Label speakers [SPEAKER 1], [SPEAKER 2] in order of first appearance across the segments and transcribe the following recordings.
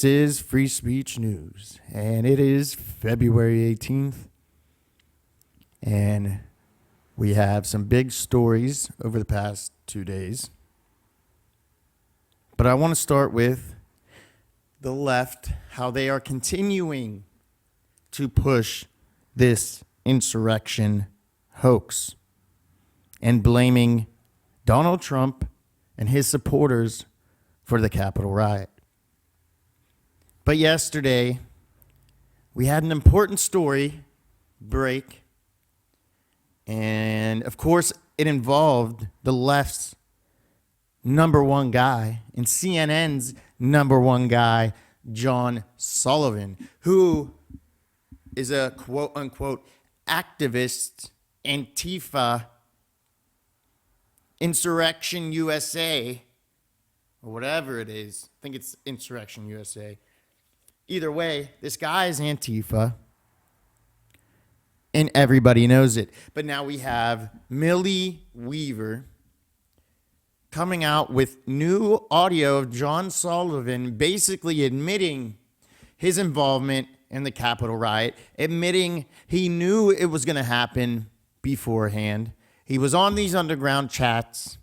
[SPEAKER 1] is Free Speech News, and it is February 18th, and we have some big stories over the past 2 days. But I want to start with the left, how they are continuing to push this insurrection hoax and blaming Donald Trump and his supporters for the Capitol riot. But yesterday, we had an important story break. And of course, it involved the left's number one guy and CNN's number one guy, John Sullivan, who is a quote unquote activist, Antifa, Insurrection USA, or whatever it is. I think it's Insurrection USA. Either way, this guy is Antifa, and everybody knows it. But now we have Millie Weaver coming out with new audio of John Sullivan basically admitting his involvement in the Capitol riot, admitting he knew it was going to happen beforehand. He was on these underground chats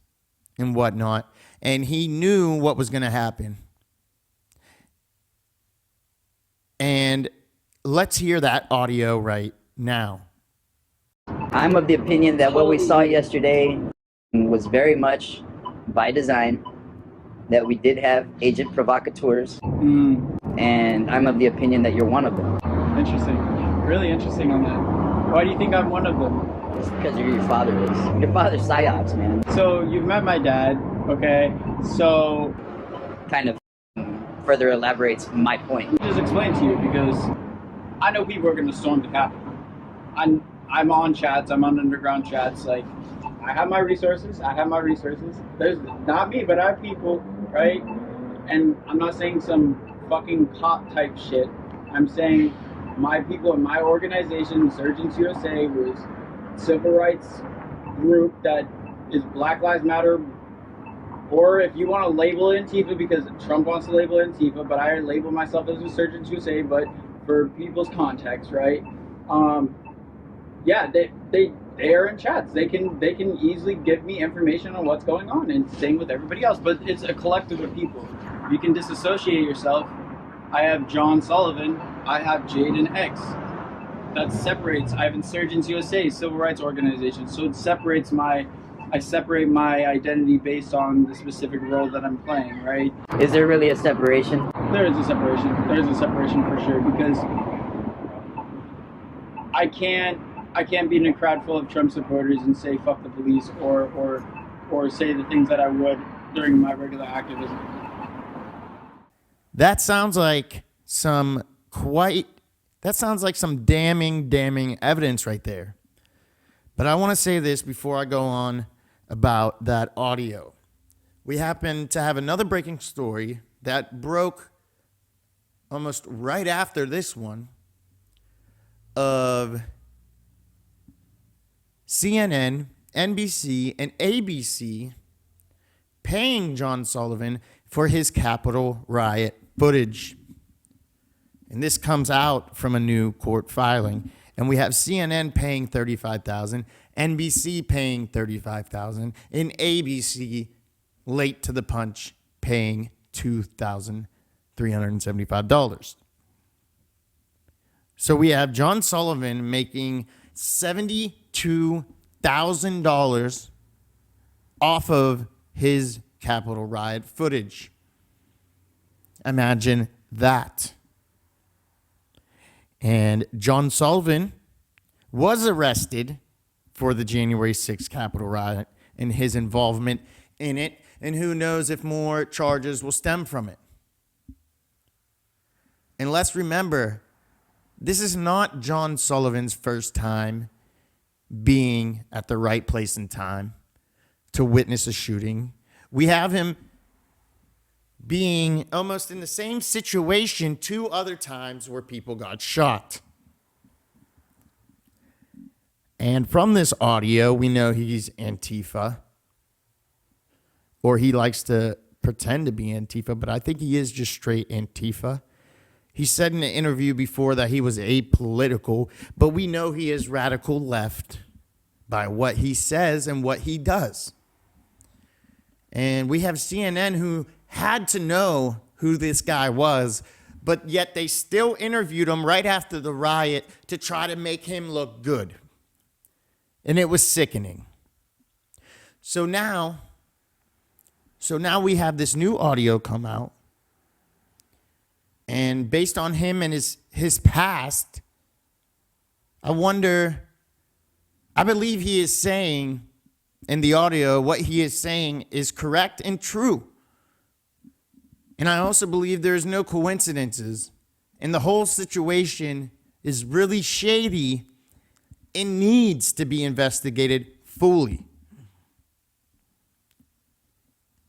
[SPEAKER 1] and whatnot, and he knew what was going to happen. And let's hear that audio right now.
[SPEAKER 2] I'm of the opinion that what we saw yesterday was very much by design, that we did have agent provocateurs, and I'm of the opinion that you're one of them.
[SPEAKER 3] Interesting. Really interesting on that. Why do you think I'm one of them?
[SPEAKER 2] It's because your father is. Your father's psyops, man.
[SPEAKER 3] So you've met my dad, okay? So
[SPEAKER 2] Kind of further elaborates my point.
[SPEAKER 3] just explain to you, because I know people are going to storm the Capitol. I'm on chats. I'm on underground chats. Like, I have my resources. There's not me, but I have people, right? And I'm not saying some fucking cop type shit. I'm saying my people in my organization, Insurgents USA, was civil rights group that is Black Lives Matter, or if you want to label it Antifa, because Trump wants to label it Antifa, but I label myself as Insurgents USA, but for people's context, right? Yeah, they are in chats. They can easily give me information on what's going on, and same with everybody else. But it's a collective of people. You can disassociate yourself. I have John Sullivan. I have Jaden X. That separates. I have Insurgents USA, civil rights organization. So it separates I separate my identity based on the specific role that I'm playing, right?
[SPEAKER 2] Is there really a separation?
[SPEAKER 3] There is a separation. There is a separation for sure, because I can't be in a crowd full of Trump supporters and say fuck the police or say the things that I would during my regular activism.
[SPEAKER 1] That sounds like some damning evidence right there. But I want to say this before I go on about that audio. We happen to have another breaking story that broke almost right after this one of CNN, NBC, and ABC paying John Sullivan for his Capitol riot footage. And this comes out from a new court filing. And we have CNN paying $35,000, NBC paying $35,000, and ABC, late to the punch, paying $2,375. So we have John Sullivan making $72,000 off of his Capitol riot footage. Imagine that. And John Sullivan was arrested for the January 6th Capitol riot and his involvement in it. And who knows if more charges will stem from it. And let's remember, this is not John Sullivan's first time being at the right place and time to witness a shooting. We have him being almost in the same situation 2 other times where people got shot. And from this audio, we know he's Antifa, or he likes to pretend to be Antifa, but I think he is just straight Antifa. He said in an interview before that he was apolitical, but we know he is radical left by what he says and what he does. And we have CNN who had to know who this guy was, but yet they still interviewed him right after the riot to try to make him look good. And it was sickening. So now we have this new audio come out. And based on him and his past, I believe he is saying in the audio, what he is saying is correct and true. And I also believe there's no coincidences. And the whole situation is really shady and needs to be investigated fully.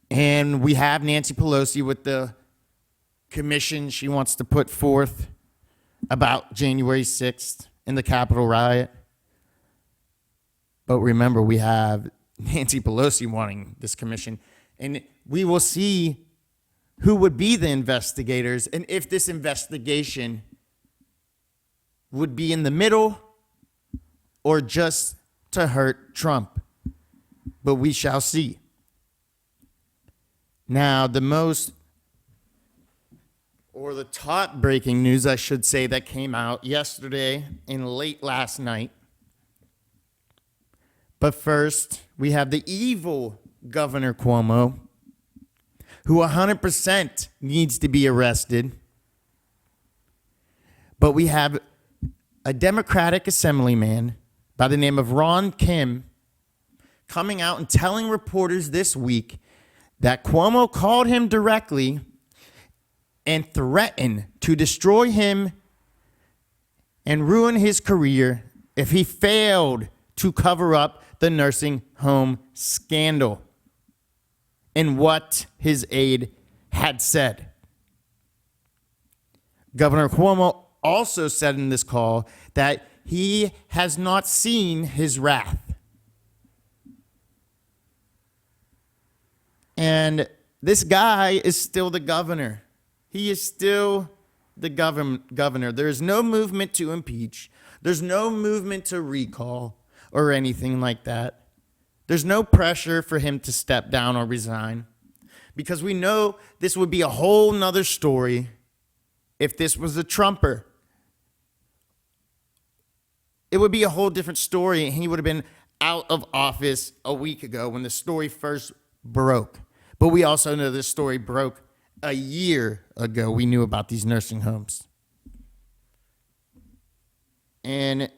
[SPEAKER 1] And we have Nancy Pelosi with the commission she wants to put forth about January 6th and the Capitol riot. But remember, we have Nancy Pelosi wanting this commission. And we will see who would be the investigators and if this investigation would be in the middle or just to hurt Trump. But we shall see. Now, the top breaking news, I should say, that came out yesterday and late last night. But first, we have the evil Governor Cuomo, who 100% needs to be arrested. But we have a Democratic assemblyman by the name of Ron Kim coming out and telling reporters this week that Cuomo called him directly and threatened to destroy him and ruin his career if he failed to cover up the nursing home scandal and what his aide had said. Governor Cuomo also said in this call that he has not seen his wrath. And this guy is still the governor. He is still the governor. There is no movement to impeach. There's no movement to recall or anything like that. There's no pressure for him to step down or resign, because we know this would be a whole nother story if this was a Trumper. It would be a whole different story, and he would have been out of office a week ago when the story first broke. But we also know this story broke a year ago. We knew about these nursing homes. And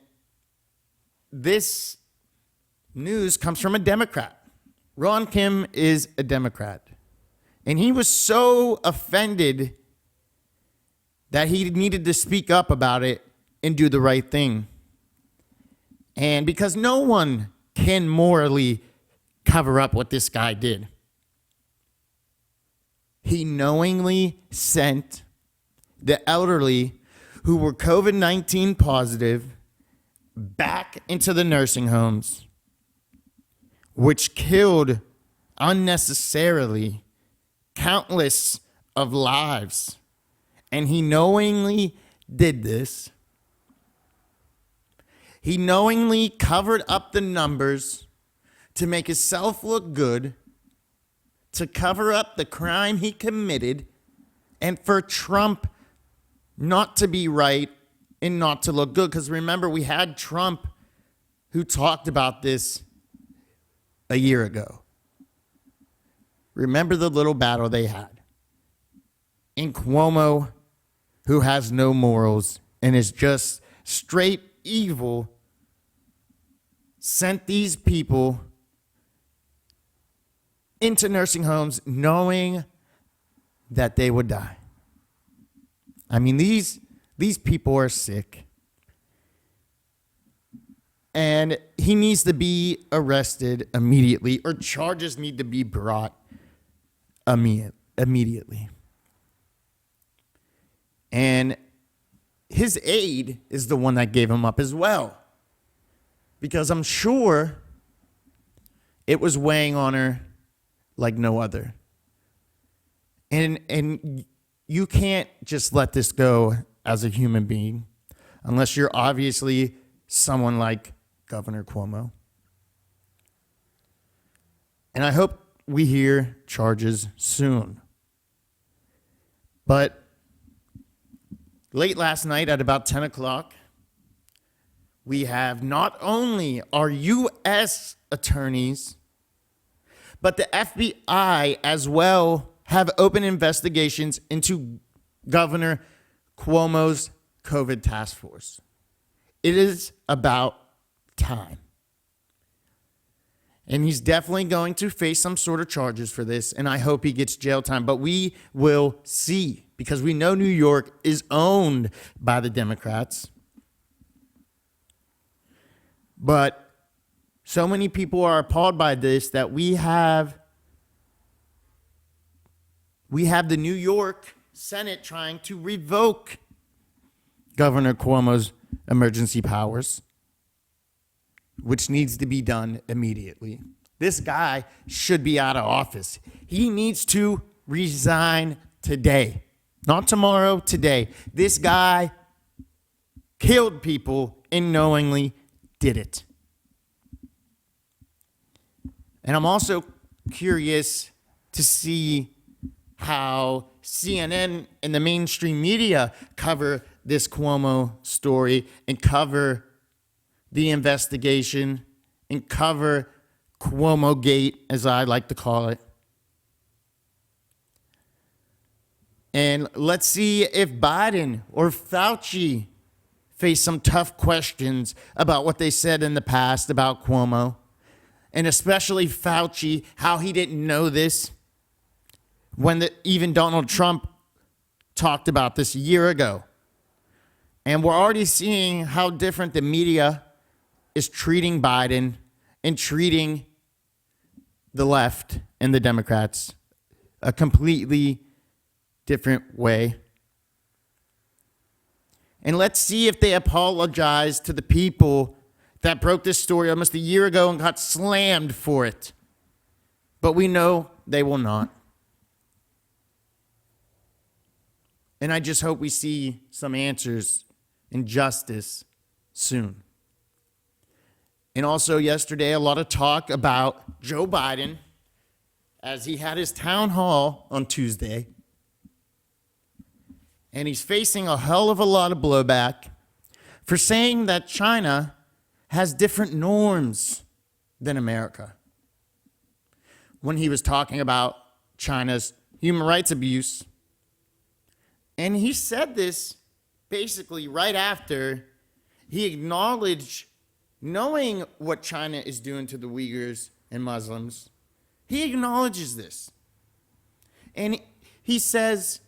[SPEAKER 1] this news comes from a Democrat. Ron Kim is a Democrat. And he was so offended that he needed to speak up about it and do the right thing. And because no one can morally cover up what this guy did, he knowingly sent the elderly who were COVID-19 positive back into the nursing homes, which killed unnecessarily countless of lives. And he knowingly did this. He knowingly covered up the numbers to make himself look good, to cover up the crime he committed, and for Trump not to be right and not to look good. Because remember, we had Trump who talked about this a year ago. Remember the little battle they had. And Cuomo, who has no morals and is just straight evil, sent these people into nursing homes knowing that they would die. I mean, these people are sick. And he needs to be arrested immediately, or charges need to be brought immediately. And his aide is the one that gave him up as well, because I'm sure it was weighing on her like no other. And you can't just let this go as a human being unless you're obviously someone like Governor Cuomo. And I hope we hear charges soon. But late last night at about 10 o'clock, we have not only our U.S. attorneys, but the FBI as well have open investigations into Governor Cuomo's COVID task force. It is about time. And he's definitely going to face some sort of charges for this, and I hope he gets jail time. But we will see, because we know New York is owned by the Democrats. But so many people are appalled by this that we have the New York Senate trying to revoke Governor Cuomo's emergency powers, which needs to be done immediately. This guy should be out of office. He needs to resign today. Not tomorrow, today. This guy killed people and knowingly did it. And I'm also curious to see how CNN and the mainstream media cover this Cuomo story and cover the investigation and cover Cuomo Gate, as I like to call it. And let's see if Biden or Fauci face some tough questions about what they said in the past about Cuomo. And especially Fauci, how he didn't know this when even Donald Trump talked about this a year ago. And we're already seeing how different the media is treating Biden and treating the left and the Democrats a completely different way. And let's see if they apologize to the people that broke this story almost a year ago and got slammed for it. But we know they will not. And I just hope we see some answers and justice soon. And also yesterday, a lot of talk about Joe Biden as he had his town hall on Tuesday. And he's facing a hell of a lot of blowback for saying that China has different norms than America. When he was talking about China's human rights abuse. And he said this basically right after he acknowledged, knowing what China is doing to the Uyghurs and Muslims, he acknowledges this. And he says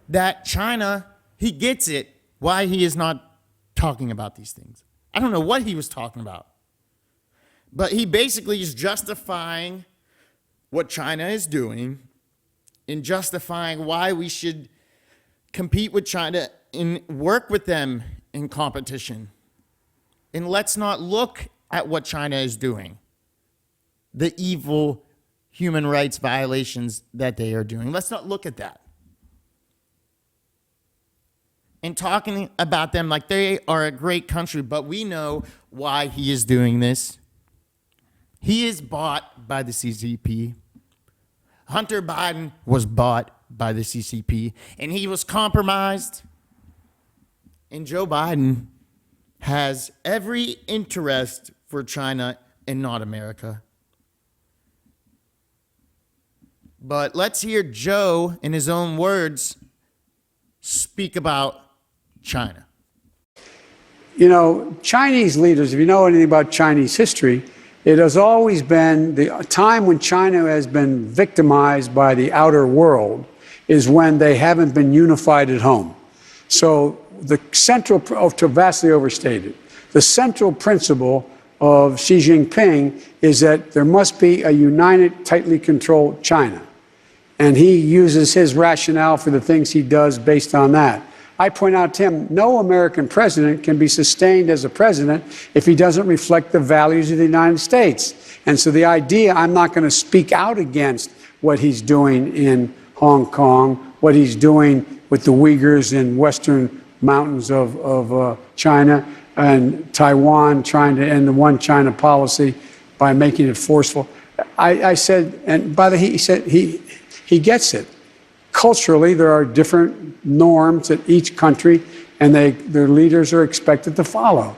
[SPEAKER 1] that China, he gets it, why he is not talking about these things. I don't know what he was talking about. But he basically is justifying what China is doing and justifying why we should compete with China and work with them in competition. And let's not look at what China is doing, the evil human rights violations that they are doing. Let's not look at that. And talking about them like they are a great country, but we know why he is doing this. He is bought by the CCP. Hunter Biden was bought by the CCP, and he was compromised. And Joe Biden has every interest for China and not America. But let's hear Joe, in his own words, speak about China.
[SPEAKER 4] You know, Chinese leaders, if you know anything about Chinese history, it has always been the time when China has been victimized by the outer world is when they haven't been unified at home. So the central, to vastly overstated, the central principle of Xi Jinping is that there must be a united, tightly controlled China. And he uses his rationale for the things he does based on that. I point out to him, no American president can be sustained as a president if he doesn't reflect the values of the United States. And so the idea, I'm not going to speak out against what he's doing in Hong Kong, what he's doing with the Uyghurs in western mountains of China, and Taiwan trying to end the one China policy by making it forceful. I said, and by the he said he gets it. Culturally, there are different norms at each country, and their leaders are expected to follow.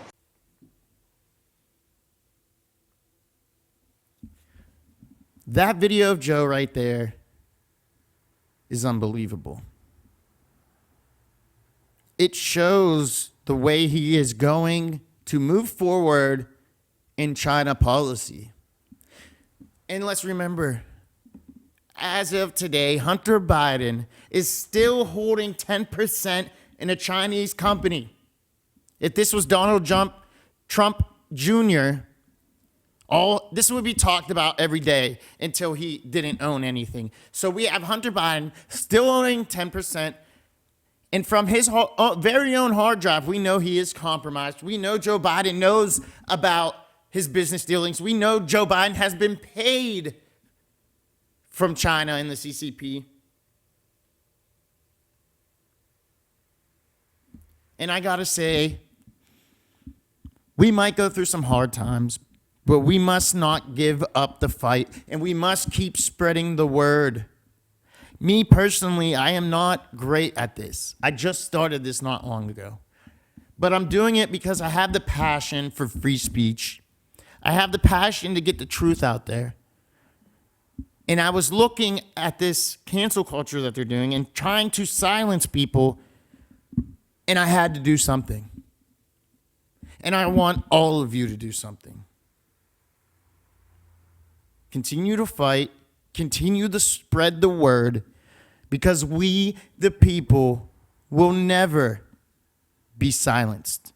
[SPEAKER 1] That video of Joe right there is unbelievable. It shows the way he is going to move forward in China policy. And let's remember, as of today, Hunter Biden is still holding 10% in a Chinese company. If this was Donald Trump Jr., this would be talked about every day until he didn't own anything. So we have Hunter Biden still owning 10%. And from his very own hard drive, we know he is compromised. We know Joe Biden knows about his business dealings. We know Joe Biden has been paid from China and the CCP. And I gotta say, we might go through some hard times, but we must not give up the fight, and we must keep spreading the word. Me personally, I am not great at this. I just started this not long ago. But I'm doing it because I have the passion for free speech. I have the passion to get the truth out there. And I was looking at this cancel culture that they're doing and trying to silence people, and I had to do something. And I want all of you to do something. Continue to fight, continue to spread the word, because we, the people, will never be silenced.